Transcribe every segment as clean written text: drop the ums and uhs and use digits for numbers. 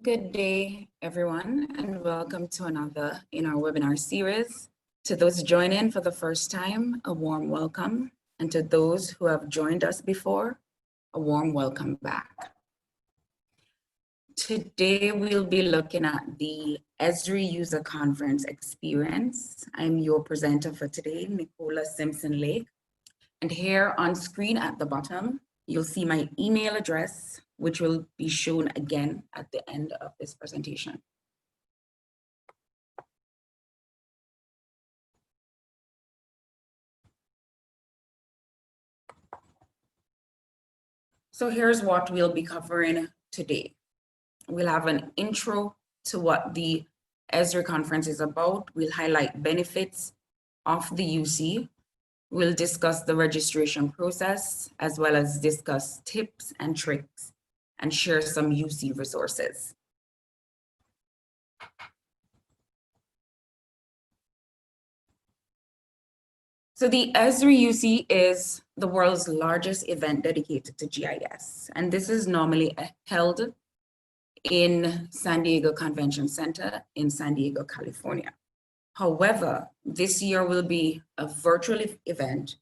Good day, everyone, and welcome to another in our webinar series. To those joining for the first time, a warm welcome, and to those who have joined us before, a warm welcome back. Today, we'll be looking at the Esri User Conference experience. I'm your presenter for today, Nicola Simpson-Lake, and here on screen at the bottom, you'll see my email address, which will be shown again at the end of this presentation. So here's what we'll be covering today. We'll have an intro to what the Esri conference is about. We'll highlight benefits of the UC. We'll discuss the registration process, as well as discuss tips and tricks and share some UC resources. So the Esri UC is the world's largest event dedicated to GIS, and this is normally held in San Diego Convention Center in San Diego, California. However, this year will be a virtual event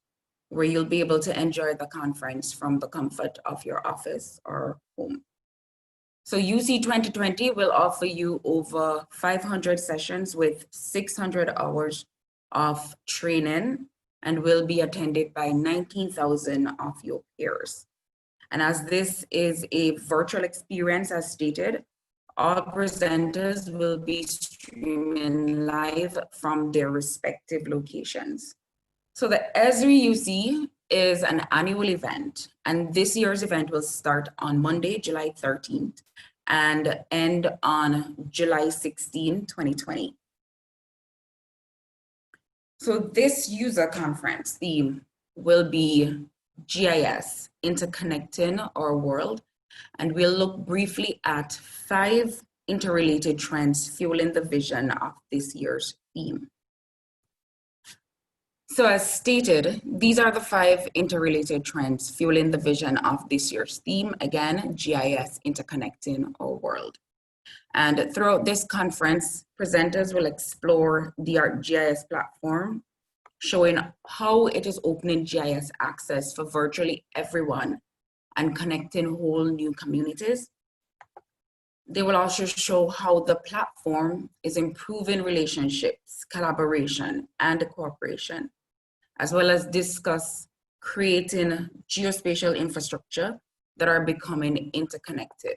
where you'll be able to enjoy the conference from the comfort of your office or home. So UC 2020 will offer you over 500 sessions with 600 hours of training and will be attended by 19,000 of your peers. And as this is a virtual experience, as stated, all presenters will be streaming live from their respective locations. So the Esri UC is an annual event, and this year's event will start on Monday, July 13th, and end on July 16, 2020. So this user conference theme will be GIS, Interconnecting Our World, and we'll look briefly at 5 interrelated trends fueling the vision of this year's theme. So as stated, these are the 5 interrelated trends fueling the vision of this year's theme. Again, GIS, Interconnecting Our World. And throughout this conference, presenters will explore the ArcGIS platform, showing how it is opening GIS access for virtually everyone and connecting whole new communities. They will also show how the platform is improving relationships, collaboration, and cooperation, as well as discuss creating geospatial infrastructure that are becoming interconnected.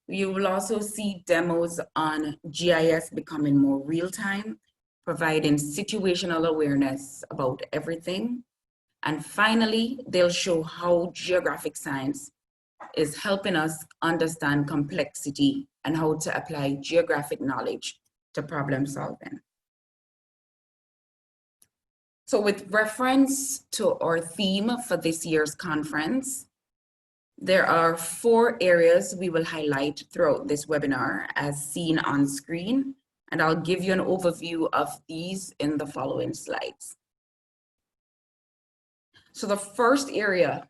You will also see demos on GIS becoming more real-time, providing situational awareness about everything. And finally, they'll show how geographic science is helping us understand complexity and how to apply geographic knowledge to problem solving. So with reference to our theme for this year's conference, there are 4 areas we will highlight throughout this webinar as seen on screen, and I'll give you an overview of these in the following slides. So the first area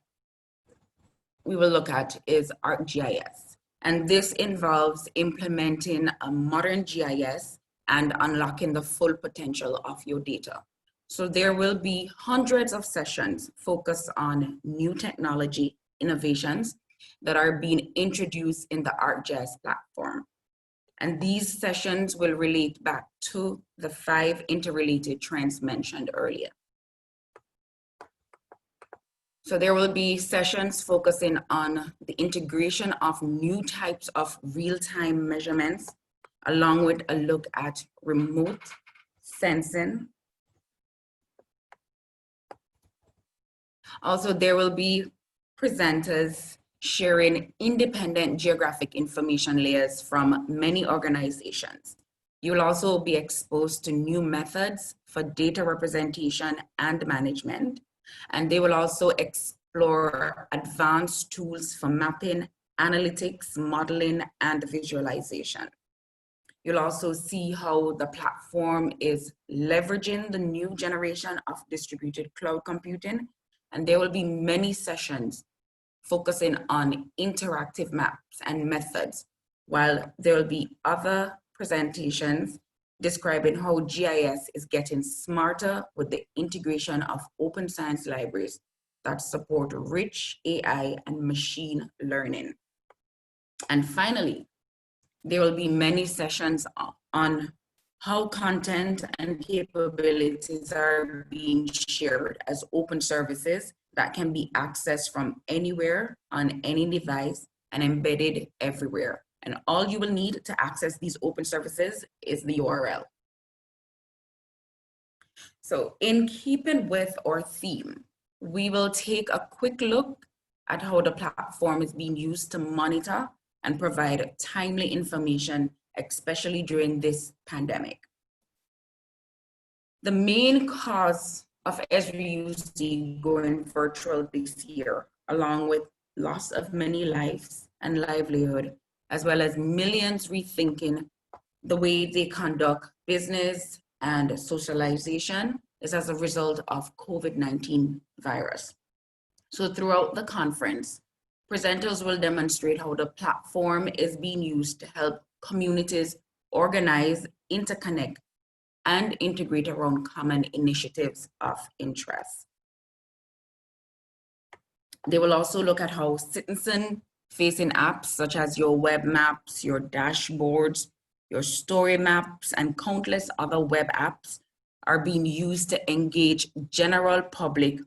we will look at is ArcGIS, and this involves implementing a modern GIS and unlocking the full potential of your data. So there will be hundreds of sessions focused on new technology innovations that are being introduced in the ArcGIS platform. And these sessions will relate back to the 5 interrelated trends mentioned earlier. So there will be sessions focusing on the integration of new types of real-time measurements, along with a look at remote sensing. Also, there will be presenters sharing independent geographic information layers from many organizations. You'll also be exposed to new methods for data representation and management, and they will also explore advanced tools for mapping, analytics, modeling, and visualization. You'll also see how the platform is leveraging the new generation of distributed cloud computing, and there will be many sessions focusing on interactive maps and methods while there will be other presentations describing how GIS is getting smarter with the integration of open science libraries that support rich AI and machine learning. And finally, there will be many sessions on how content and capabilities are being shared as open services that can be accessed from anywhere on any device and embedded everywhere. And all you will need to access these open services is the URL. So in keeping with our theme, we will take a quick look at how the platform is being used to monitor and provide timely information, especially during this pandemic. The main cause of Esri UC going virtual this year, along with loss of many lives and livelihood, as well as millions rethinking the way they conduct business and socialization, is as a result of COVID-19 virus. So throughout the conference, presenters will demonstrate how the platform is being used to help communities organize, interconnect, and integrate around common initiatives of interest. They will also look at how citizen-facing apps such as your web maps, your dashboards, your story maps, and countless other web apps are being used to engage general public,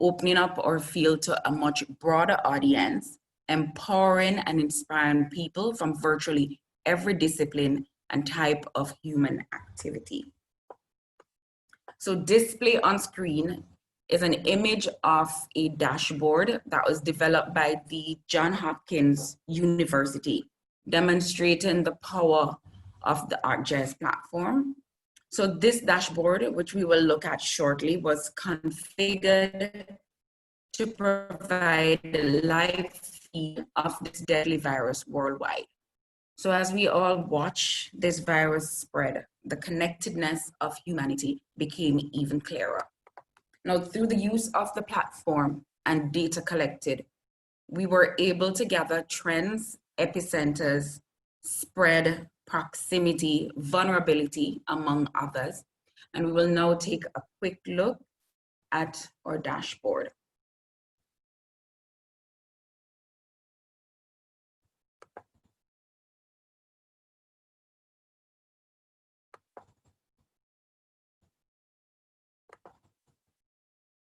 opening up our field to a much broader audience, empowering and inspiring people from virtually every discipline and type of human activity. So display on screen is an image of a dashboard that was developed by the Johns Hopkins University, demonstrating the power of the ArcGIS platform. So this dashboard, which we will look at shortly, was configured to provide the live feed of this deadly virus worldwide. So as we all watch this virus spread, the connectedness of humanity became even clearer. Now, through the use of the platform and data collected, we were able to gather trends, epicenters, spread, proximity, vulnerability, among others. And we will now take a quick look at our dashboard.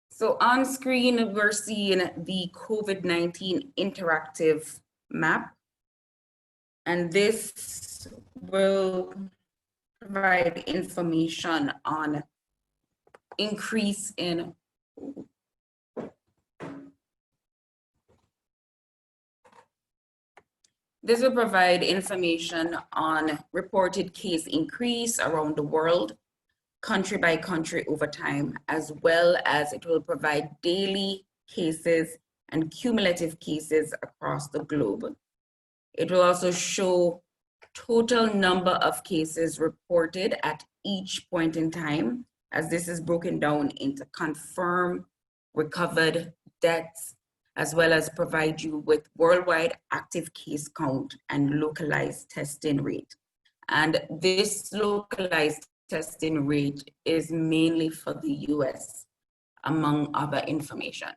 So on screen, we're seeing the COVID-19 interactive map. And this will provide information on increase in This will provide information on reported case increase around the world, country by country over time, as well as it will provide daily cases and cumulative cases across the globe. It will also show total number of cases reported at each point in time, as this is broken down into confirmed, recovered, deaths, as well as provide you with worldwide active case count and localized testing rate. And this localized testing rate is mainly for the US, among other information.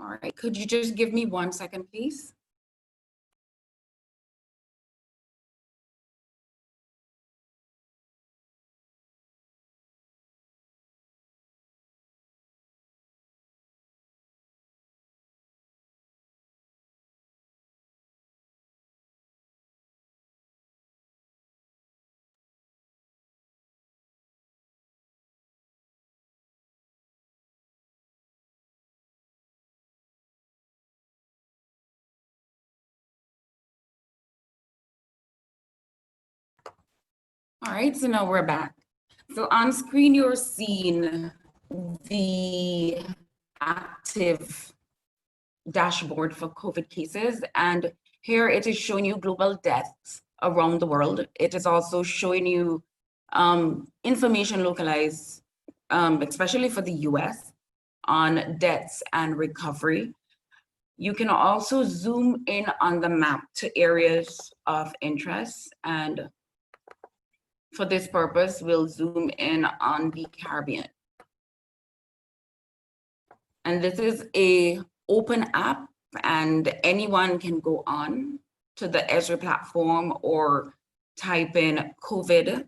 All right, could you just give me 1 second, please? All right, so now we're back. So on screen, you're seeing the active dashboard for COVID cases. And here it is showing you global deaths around the world. It is also showing you information localized, especially for the US, on deaths and recovery. You can also zoom in on the map to areas of interest. And for this purpose, we'll zoom in on the Caribbean. And this is a open app, and anyone can go on to the Esri platform or type in COVID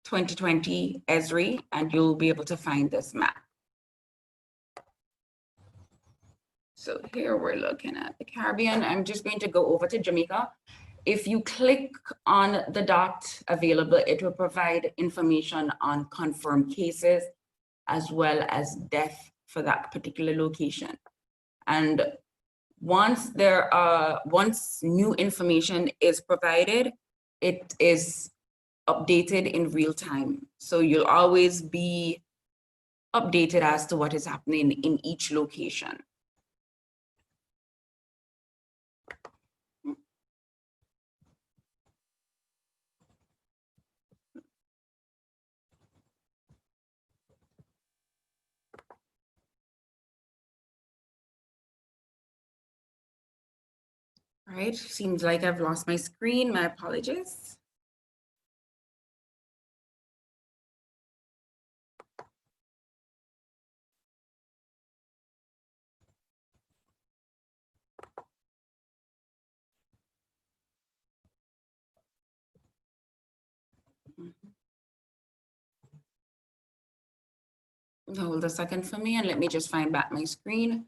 2020 Esri, and you'll be able to find this map. So here we're looking at the Caribbean. I'm just going to go over to Jamaica. If you click on the dot available, it will provide information on confirmed cases as well as death for that particular location. And once new information is provided, it is updated in real time. So you'll always be updated as to what is happening in each location. All right, seems like I've lost my screen. My apologies. Hold a second for me and let me just find back my screen.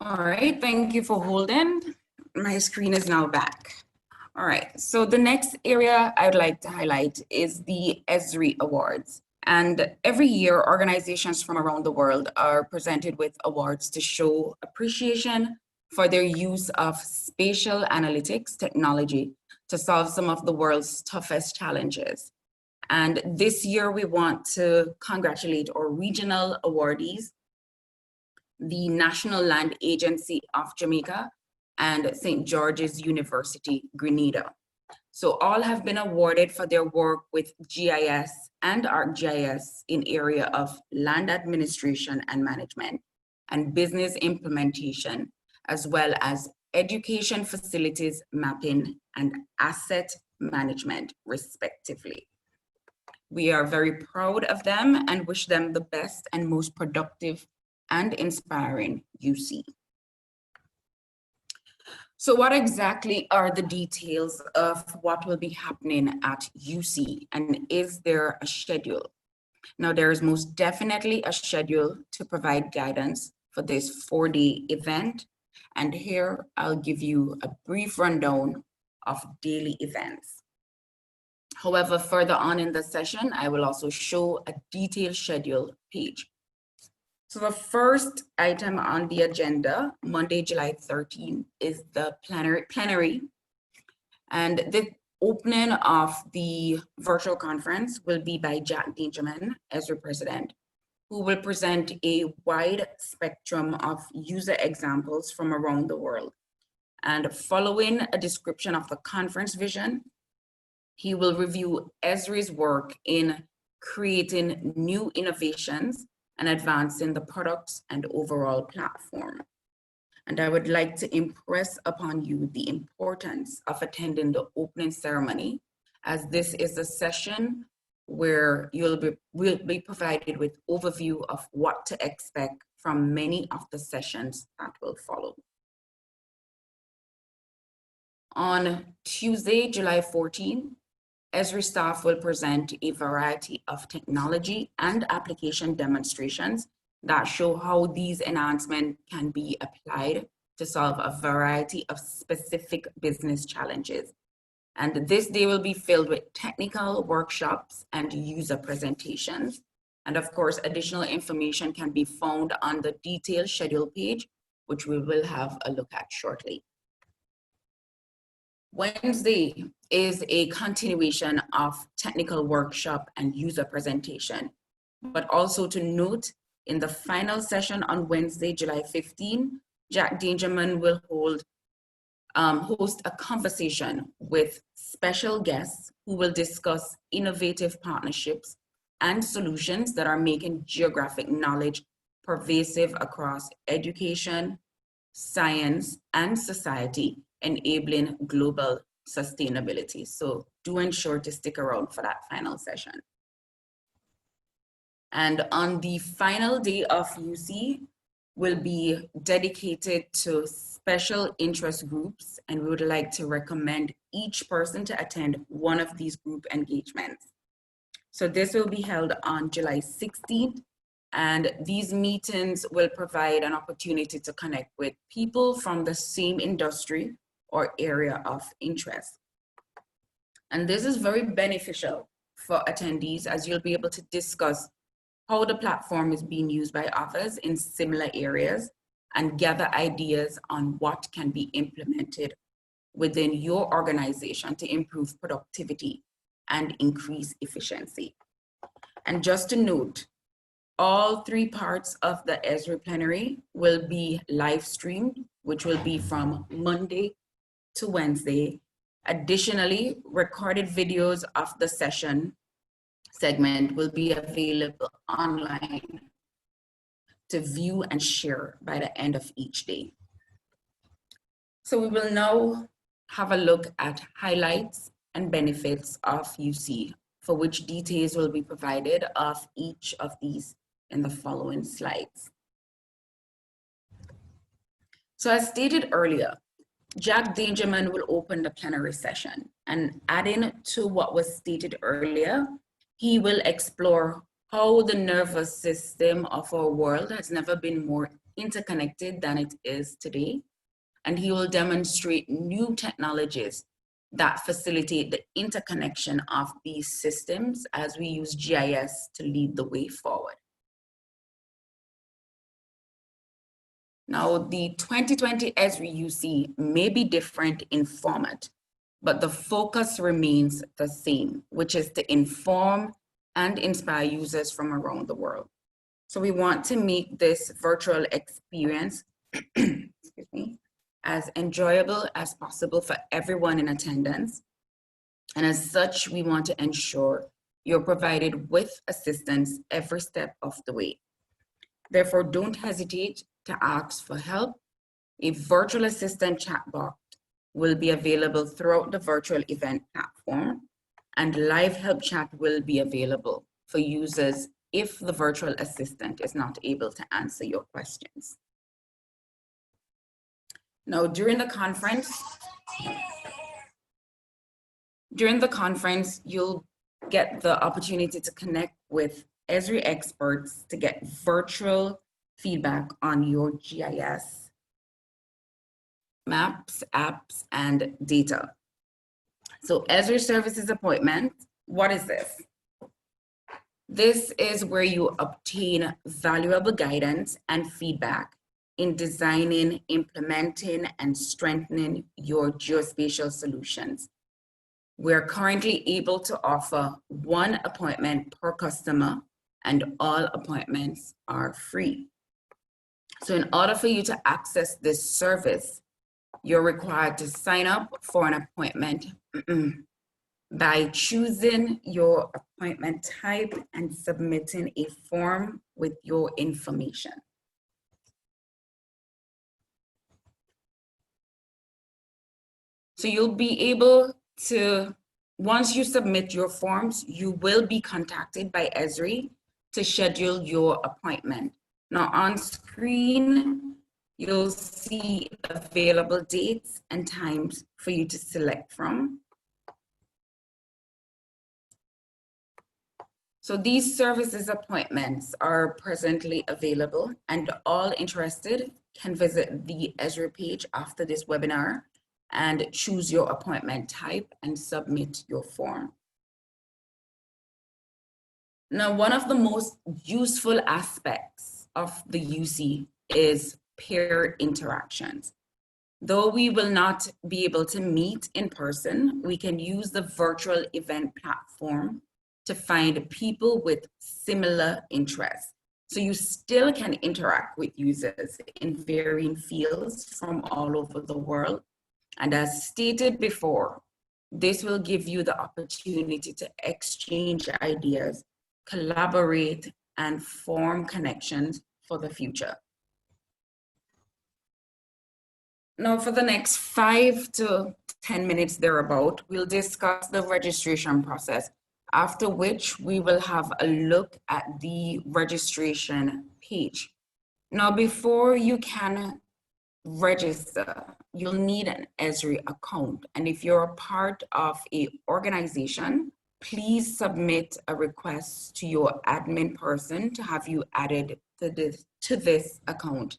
All right, thank you for holding. My screen is now back. All right, so the next area I'd like to highlight is the ESRI Awards. And every year, organizations from around the world are presented with awards to show appreciation for their use of spatial analytics technology to solve some of the world's toughest challenges. And this year, we want to congratulate our regional awardees, the National Land Agency of Jamaica, and St. George's University, Grenada. So all have been awarded for their work with GIS and ArcGIS in area of land administration and management and business implementation, as well as education facilities mapping and asset management, respectively. We are very proud of them and wish them the best and most productive and inspiring UC. So what exactly are the details of what will be happening at UC, and is there a schedule? Now, there is most definitely a schedule to provide guidance for this 4-day event. And here I'll give you a brief rundown of daily events. However, further on in the session, I will also show a detailed schedule page. So the first item on the agenda, Monday, July 13th, is the plenary. And the opening of the virtual conference will be by Jack Benjamin, ESRI President, who will present a wide spectrum of user examples from around the world. And following a description of the conference vision, He will review Esri's work in creating new innovations and advancing the products and overall platform. And I would like to impress upon you the importance of attending the opening ceremony, as this is a session where will be provided with overview of what to expect from many of the sessions that will follow. On Tuesday, July 14, Esri staff will present a variety of technology and application demonstrations that show how these enhancements can be applied to solve a variety of specific business challenges. And this day will be filled with technical workshops and user presentations. And of course, additional information can be found on the detailed schedule page, which we will have a look at shortly. Wednesday is a continuation of technical workshop and user presentation, but also to note, in the final session on Wednesday, July 15, Jack Dangerman will host a conversation with special guests who will discuss innovative partnerships and solutions that are making geographic knowledge pervasive across education, science, and society, enabling global sustainability. So do ensure to stick around for that final session. And on the final day of UC will be dedicated to special interest groups, and we would like to recommend each person to attend one of these group engagements. So this will be held on July 16th, and these meetings will provide an opportunity to connect with people from the same industry or area of interest. And this is very beneficial for attendees, as you'll be able to discuss how the platform is being used by others in similar areas and gather ideas on what can be implemented within your organization to improve productivity and increase efficiency. And just to note, all three parts of the Esri plenary will be live streamed, which will be from Monday to Wednesday. Additionally, recorded videos of the session segment will be available online to view and share by the end of each day. So we will now have a look at highlights and benefits of UC, for which details will be provided of each of these in the following slides. So as stated earlier, Jack Dangerman will open the plenary session, and adding to what was stated earlier, he will explore how the nervous system of our world has never been more interconnected than it is today. And he will demonstrate new technologies that facilitate the interconnection of these systems as we use GIS to lead the way forward. Now, the 2020 Esri UC may be different in format, but the focus remains the same, which is to inform and inspire users from around the world. So we want to make this virtual experience excuse me, as enjoyable as possible for everyone in attendance. And as such, we want to ensure you're provided with assistance every step of the way. Therefore, don't hesitate to ask for help. A virtual assistant chatbot will be available throughout the virtual event platform, and live help chat will be available for users if the virtual assistant is not able to answer your questions. Now, during the conference, you'll get the opportunity to connect with Esri experts to get virtual feedback on your GIS maps, apps, and data. So Esri Services Appointment, what is this? This is where you obtain valuable guidance and feedback in designing, implementing, and strengthening your geospatial solutions. We're currently able to offer one appointment per customer, and all appointments are free. So in order for you to access this service, you're required to sign up for an appointment by choosing your appointment type and submitting a form with your information. So you'll be able to, once you submit your forms, you will be contacted by Esri to schedule your appointment. Now on screen, you'll see available dates and times for you to select from. So these services appointments are presently available, and all interested can visit the Esri page after this webinar and choose your appointment type and submit your form. Now, one of the most useful aspects of the UC is peer interactions. Though we will not be able to meet in person, we can use the virtual event platform to find people with similar interests. So you still can interact with users in varying fields from all over the world. And as stated before, this will give you the opportunity to exchange ideas, collaborate, and form connections for the future. Now, for the next 5 to 10 minutes thereabout, we'll discuss the registration process, after which we will have a look at the registration page. Now, before you can register, you'll need an Esri account. And if you're a part of an organization, please submit a request to your admin person to have you added to this account.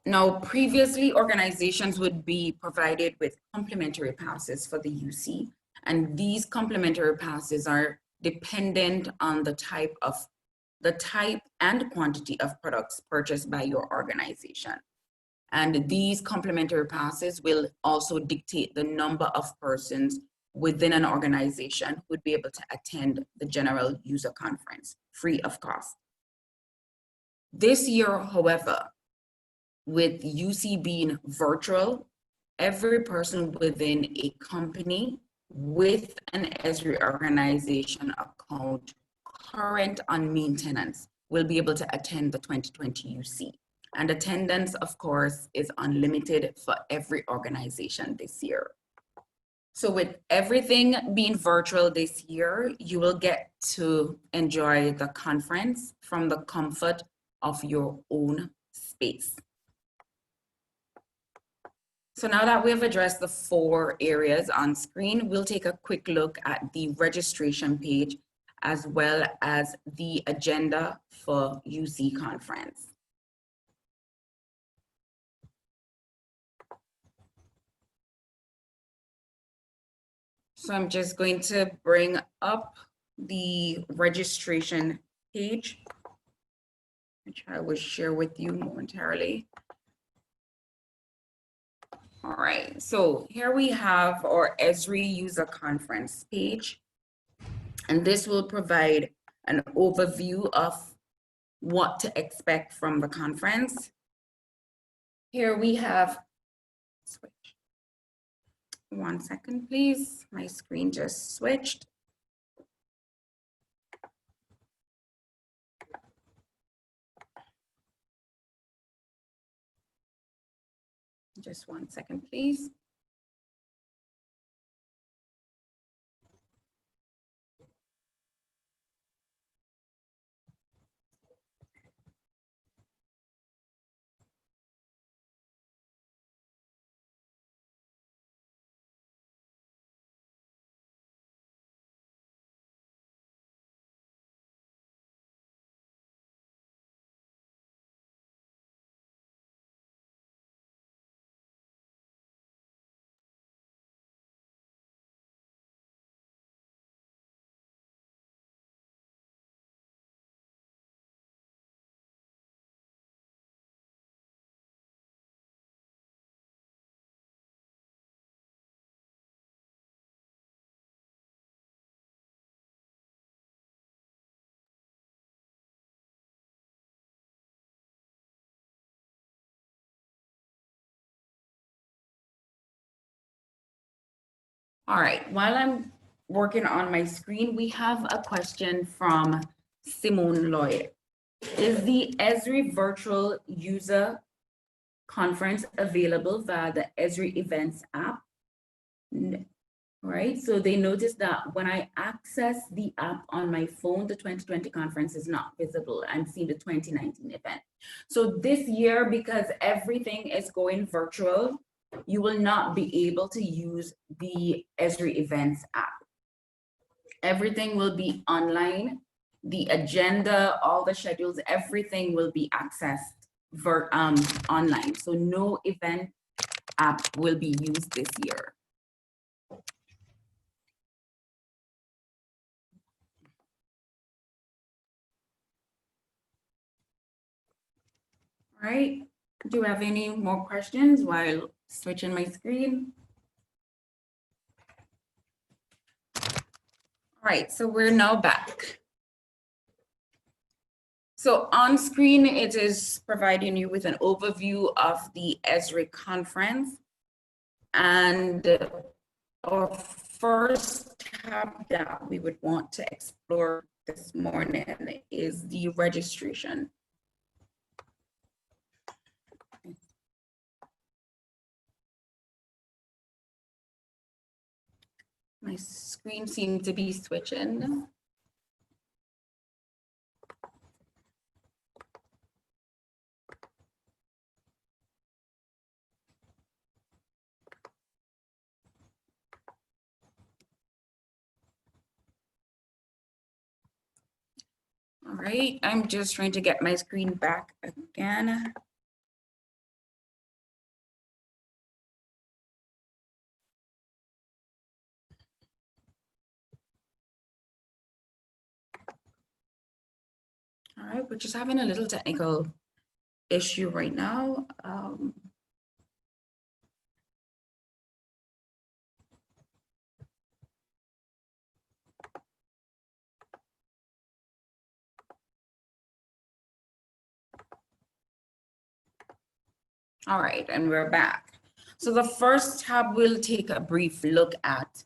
Now, previously, organizations would be provided with complimentary passes for the UC, and these complimentary passes are dependent on the type and quantity of products purchased by your organization. And these complimentary passes will also dictate the number of persons within an organization who would be able to attend the General User Conference free of cost. This year, however, with UC being virtual, every person within a company with an Esri organization account current on maintenance will be able to attend the 2020 UC. And attendance, of course, is unlimited for every organization this year. So with everything being virtual this year, you will get to enjoy the conference from the comfort of your own space. So now that we have addressed the 4 areas on screen, we'll take a quick look at the registration page as well as the agenda for UC conference. So I'm just going to bring up the registration page, which I will share with you momentarily. All right, so here we have our Esri User Conference page, and this will provide an overview of what to expect from the conference. Here we have, switch. 1 second, please. My screen just switched. Just 1 second, please. All right, while I'm working on my screen, we have a question from Simone Lloyd. Is the Esri Virtual User Conference available via the Esri Events app? Right, so they noticed that when I access the app on my phone, the 2020 conference is not visible. I'm seeing the 2019 event. So this year, because everything is going virtual, you will not be able to use the Esri Events app. Everything will be online. The agenda, all the schedules, everything will be accessed online. So no event app will be used this year. All right, do you have any more questions while switching my screen? All right, so we're now back. So on screen, it is providing you with an overview of the Esri conference. And our first tab that we would want to explore this morning is the registration. My screen seems to be switching. All right, I'm just trying to get my screen back again. All right, we're just having a little technical issue right now. All right, and we're back. So the first tab we'll take a brief look at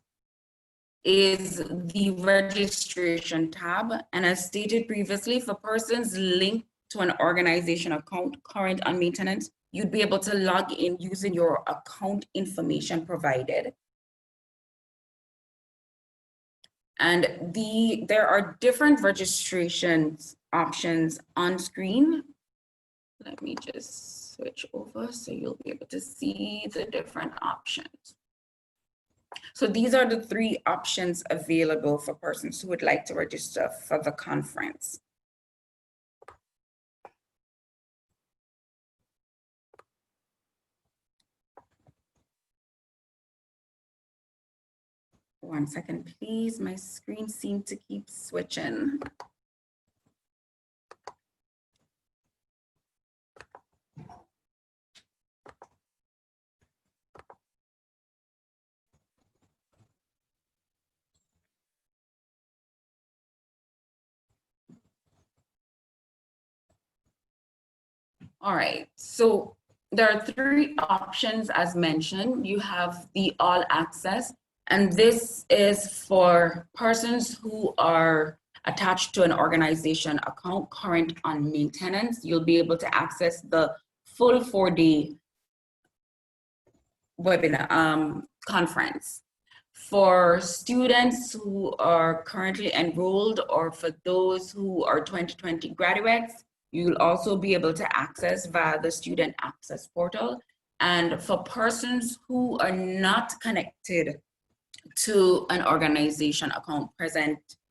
is the registration tab. And as stated previously, for persons linked to an organization account current on maintenance, you'd be able to log in using your account information provided. And there are different registration options on screen. Let me just switch over so you'll be able to see the different options. So these are the 3 options available for persons who would like to register for the conference. One second, please. My screen seemed to keep switching. All right, so there are 3 options as mentioned. You have the all access, and this is for persons who are attached to an organization account current on maintenance. You'll be able to access the full 4-day webinar conference. For students who are currently enrolled or for those who are 2020 graduates, you'll also be able to access via the Student Access Portal. And for persons who are not connected to an organization account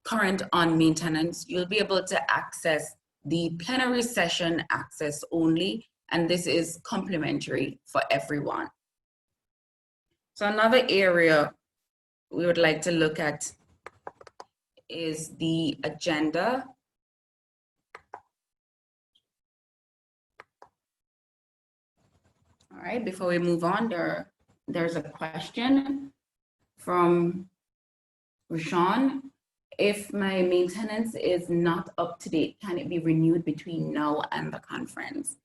current on maintenance, you'll be able to access the plenary session access only, and this is complimentary for everyone. So another area we would like to look at is the agenda. All right, before we move on, there's a question from Rashawn. If my maintenance is not up to date, can it be renewed between now and the conference?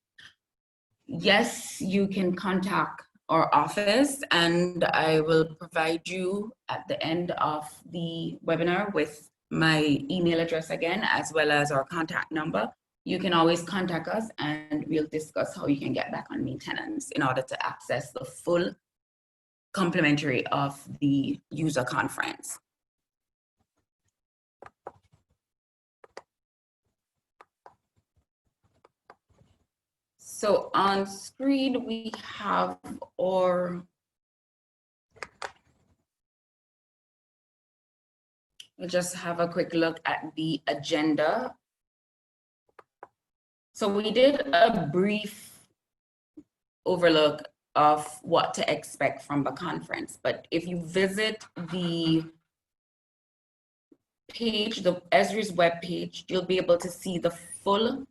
Yes, you can contact our office, and I will provide you at the end of the webinar with my email address again, as well as our contact number. You can always contact us and we'll discuss how you can get back on maintenance in order to access the full complimentary of the user conference. So on screen, we have our, we'll just have a quick look at the agenda. So we did a brief overlook of what to expect from the conference, but if you visit the page, the Esri's webpage, you'll be able to see the full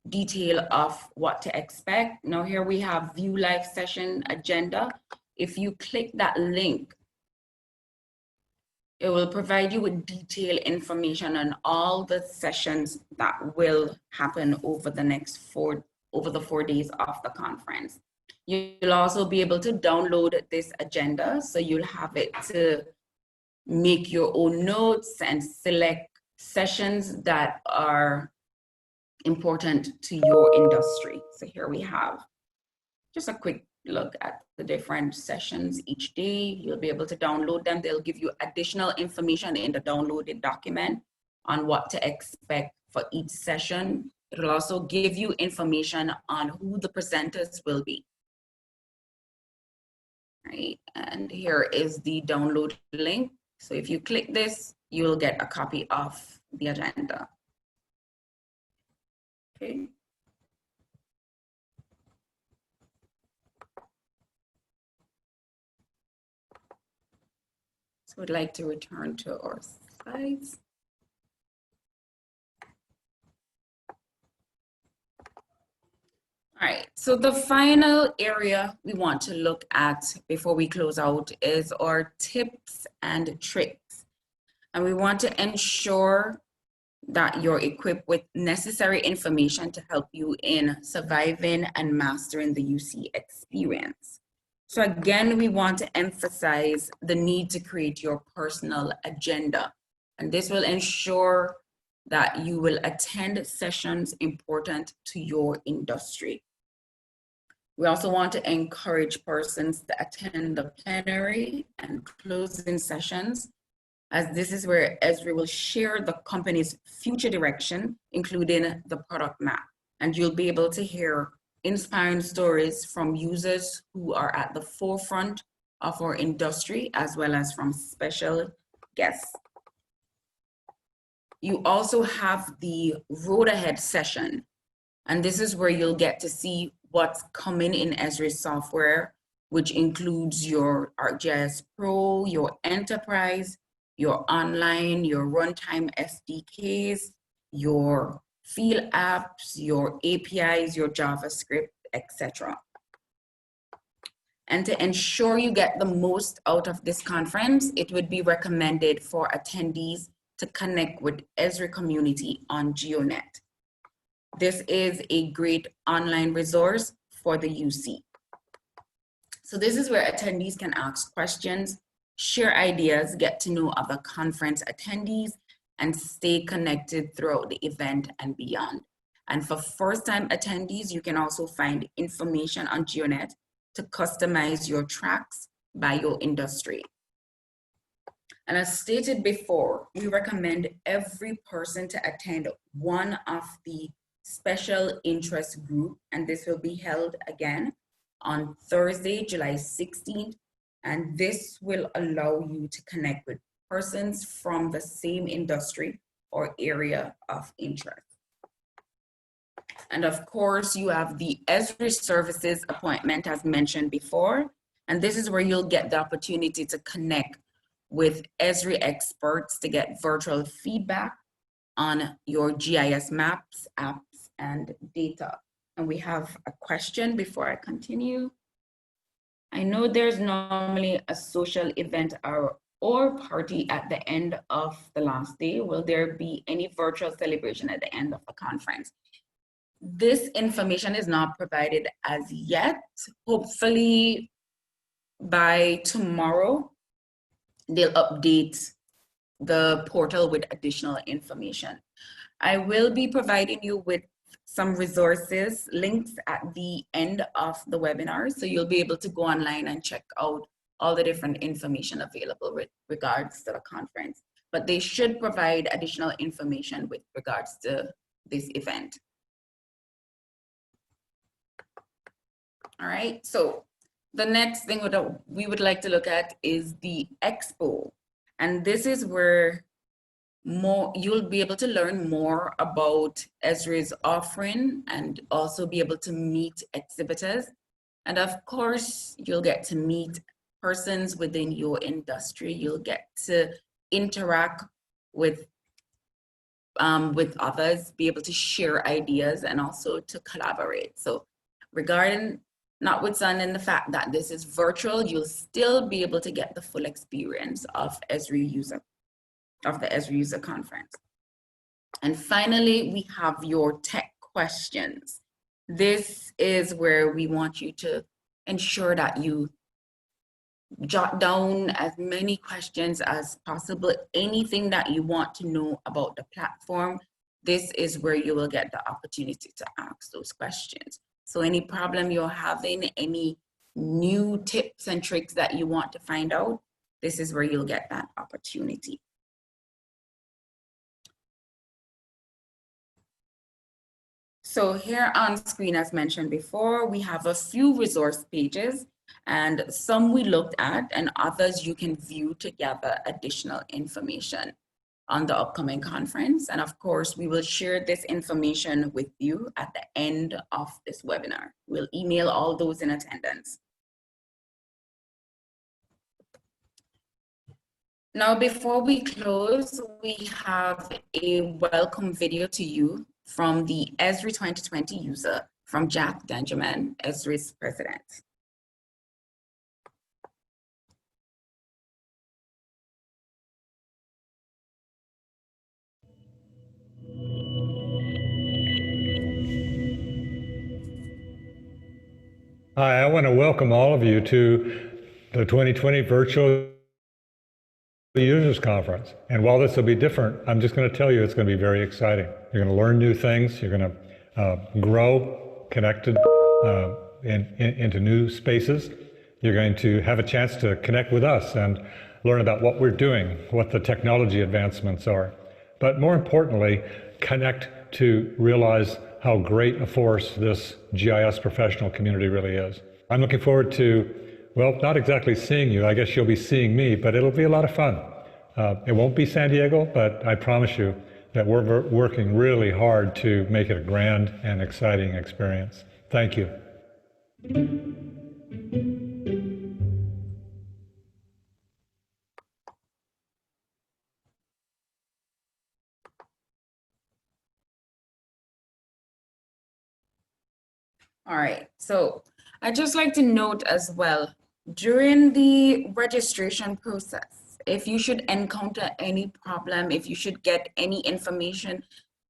detail of what to expect. Now here we have view live session agenda. If you click that link, it will provide you with detailed information on all the sessions that will happen over the 4 days of the conference. You'll also be able to download this agenda, so you'll have it to make your own notes and select sessions that are important to your industry. So here we have just a quick look at the different sessions each day. You'll be able to download them. They'll give you additional information in the downloaded document on what to expect for each session. It'll also give you information on who the presenters will be. Right, and here is the download link. So if you click this, you'll get a copy of the agenda. Okay. So we'd like to return to our slides. All right, so the final area we want to look at before we close out is our tips and tricks. And we want to ensure that you're equipped with necessary information to help you in surviving and mastering the UC experience. So again, we want to emphasize the need to create your personal agenda. And this will ensure that you will attend sessions important to your industry. We also want to encourage persons to attend the plenary and closing sessions, as this is where Esri will share the company's future direction, including the product map. And you'll be able to hear inspiring stories from users who are at the forefront of our industry, as well as from special guests. You also have the road ahead session, and this is where you'll get to see what's coming in Esri software, which includes your ArcGIS Pro, your Enterprise, your online, your runtime SDKs, your field apps, your APIs, your JavaScript, etc. And to ensure you get the most out of this conference, it would be recommended for attendees to connect with Esri community on GeoNet. This is a great online resource for the UC. So this is where attendees can ask questions, share ideas, get to know other conference attendees, and stay connected throughout the event and beyond. And for first-time attendees, you can also find information on GeoNet to customize your tracks by your industry. And as stated before, we recommend every person to attend one of the special interest group, and this will be held again on Thursday, July 16th. And this will allow you to connect with persons from the same industry or area of interest. And of course, you have the Esri services appointment as mentioned before. And this is where you'll get the opportunity to connect with Esri experts to get virtual feedback on your GIS maps, apps, and data. And we have a question before I continue. I know there's normally a social event or party at the end of the last day. Will there be any virtual celebration at the end of the conference? This information is not provided as yet. Hopefully, by tomorrow, they'll update the portal with additional information. I will be providing you with some resources, links at the end of the webinar, so you'll be able to go online and check out all the different information available with regards to the conference. But they should provide additional information with regards to this event. All right, so the next thing we would like to look at is the expo. And this is where you'll be able to learn more about Esri's offering and also be able to meet exhibitors. And of course, you'll get to meet persons within your industry. You'll get to interact with others, be able to share ideas and also to collaborate. So notwithstanding the fact that this is virtual, you'll still be able to get the full experience of the Esri User Conference. And finally, we have your tech questions. This is where we want you to ensure that you jot down as many questions as possible. Anything that you want to know about the platform, this is where you will get the opportunity to ask those questions. So any problem you're having, any new tips and tricks that you want to find out, this is where you'll get that opportunity. So here on screen, as mentioned before, we have a few resource pages, and some we looked at and others you can view to gather additional information on the upcoming conference. And of course, we will share this information with you at the end of this webinar. We'll email all those in attendance. Now, before we close, we have a welcome video to you from the Esri 2020 user, from Jack Benjamin, Esri's president. Hi, I want to welcome all of you to the 2020 Virtual Users Conference. And while this will be different, I'm just going to tell you it's going to be very exciting. You're going to learn new things. You're going to grow connected into new spaces. You're going to have a chance to connect with us and learn about what we're doing, what the technology advancements are. But more importantly, connect to realize how great a force this GIS professional community really is. I'm looking forward to, well, not exactly seeing you. I guess you'll be seeing me, but it'll be a lot of fun. It won't be San Diego, but I promise you that we're working really hard to make it a grand and exciting experience. Thank you. All right, so I'd just like to note as well, during the registration process, if you should encounter any problem, if you should get any information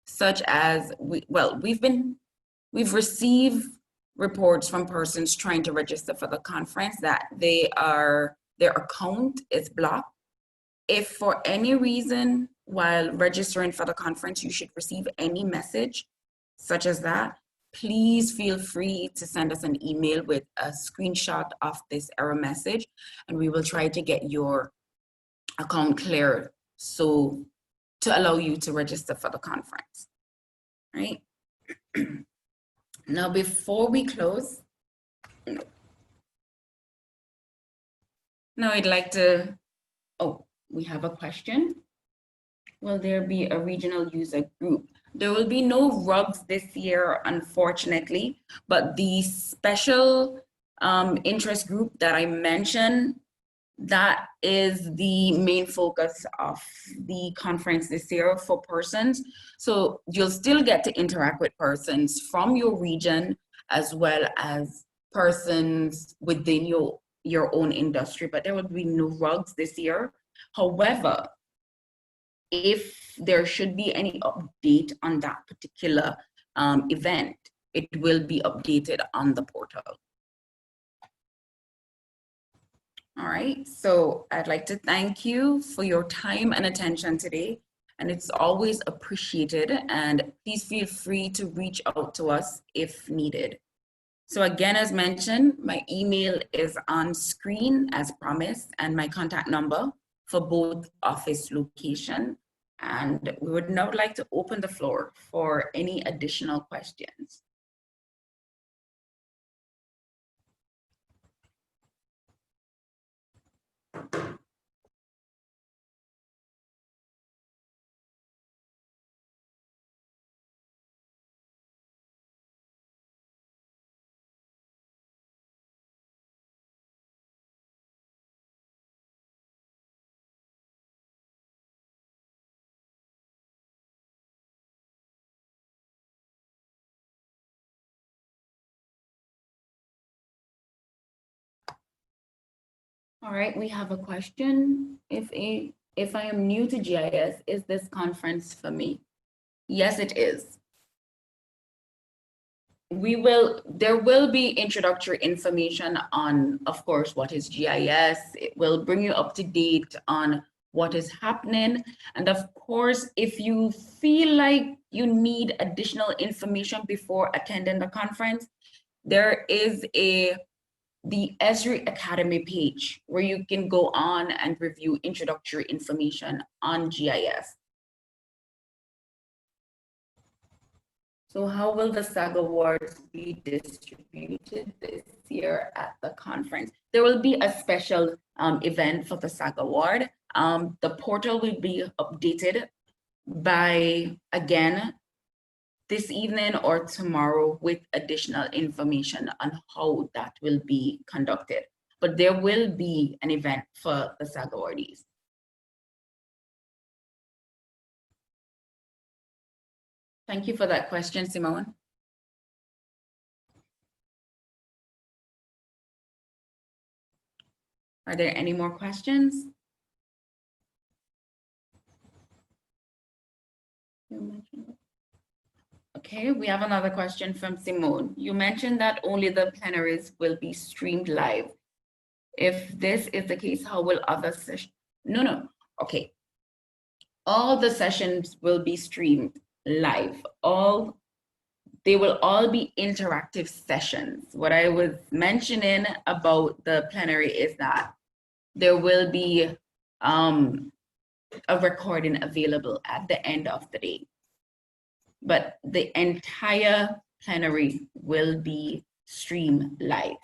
such as, we've received reports from persons trying to register for the conference that their account is blocked. If for any reason while registering for the conference, you should receive any message such as that, please feel free to send us an email with a screenshot of this error message, and we will try to get your account cleared so to allow you to register for the conference, right? Now, before we close, now I'd like to, we have a question. Will there be a regional user group? There will be no RUGs this year, unfortunately, but the special interest group that I mentioned, that is the main focus of the conference this year for persons. So you'll still get to interact with persons from your region as well as persons within your own industry, but there will be no RUGs this year. However, if there should be any update on that particular event, it will be updated on the portal. All right, so I'd like to thank you for your time and attention today, and it's always appreciated, and please feel free to reach out to us if needed. So again, as mentioned, my email is on screen as promised, and my contact number for both office location. And we would now like to open the floor for any additional questions. All right, we have a question. If I am new to GIS, is this conference for me? Yes, it is. There will be introductory information on, of course, what is GIS. It will bring you up to date on what is happening. And of course, if you feel like you need additional information before attending the conference, there is the Esri Academy page where you can go on and review introductory information on GIS. So how will the SAG Awards be distributed this year at the conference? There will be a special event for the SAG Award. The portal will be updated by, again, this evening or tomorrow with additional information on how that will be conducted. But there will be an event for the SAG awardees. Thank you for that question, Simone. Are there any more questions? Okay, we have another question from Simone. You mentioned that only the plenaries will be streamed live. If this is the case, how will other sessions? No. Okay. All the sessions will be streamed live. They will all be interactive sessions. What I was mentioning about the plenary is that there will be a recording available at the end of the day. But the entire plenary will be streamed live.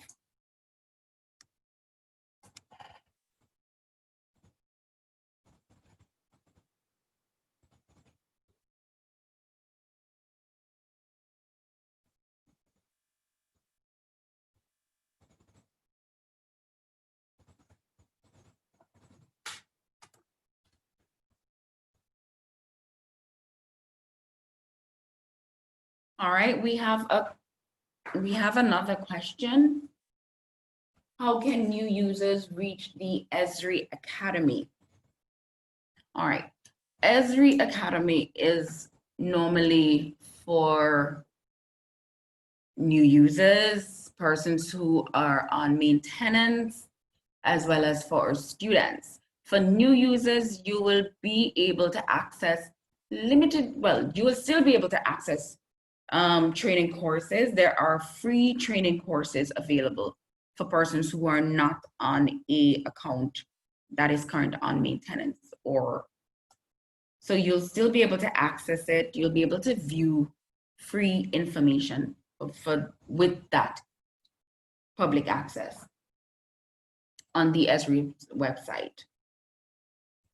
All right, we have another question. How can new users reach the Esri Academy? All right, Esri Academy is normally for new users, persons who are on maintenance, as well as for students. For new users, you will be able to access you will still be able to access training courses. There are free training courses available for persons who are not on a account that is current on maintenance, so you'll still be able to access it. You'll be able to view free information with that public access on the Esri website.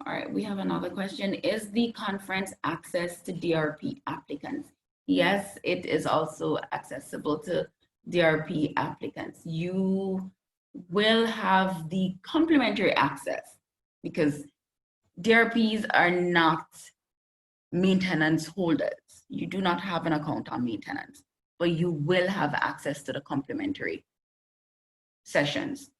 All right, we have another question. Is the conference access to DRP applicants? Yes, it is also accessible to DRP applicants. You will have the complimentary access because DRPs are not maintenance holders. You do not have an account on maintenance, but you will have access to the complimentary sessions.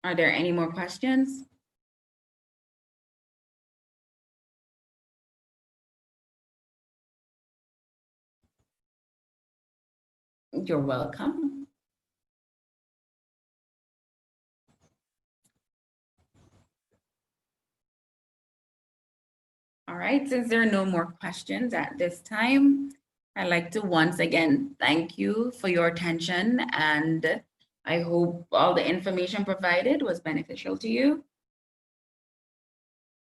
Are there any more questions? You're welcome. All right, since there are no more questions at this time, I'd like to once again thank you for your attention, and I hope all the information provided was beneficial to you.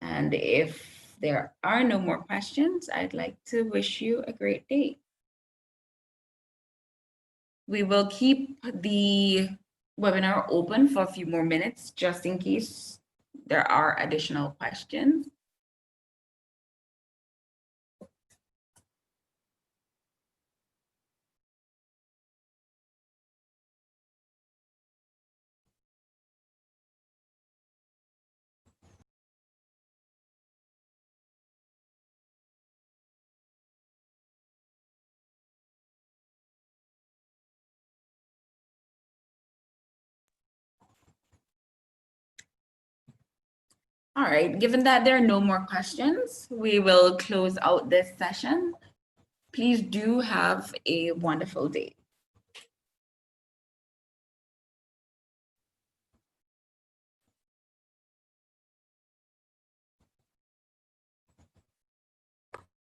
And if there are no more questions, I'd like to wish you a great day. We will keep the webinar open for a few more minutes, just in case there are additional questions. All right, given that there are no more questions, we will close out this session. Please do have a wonderful day.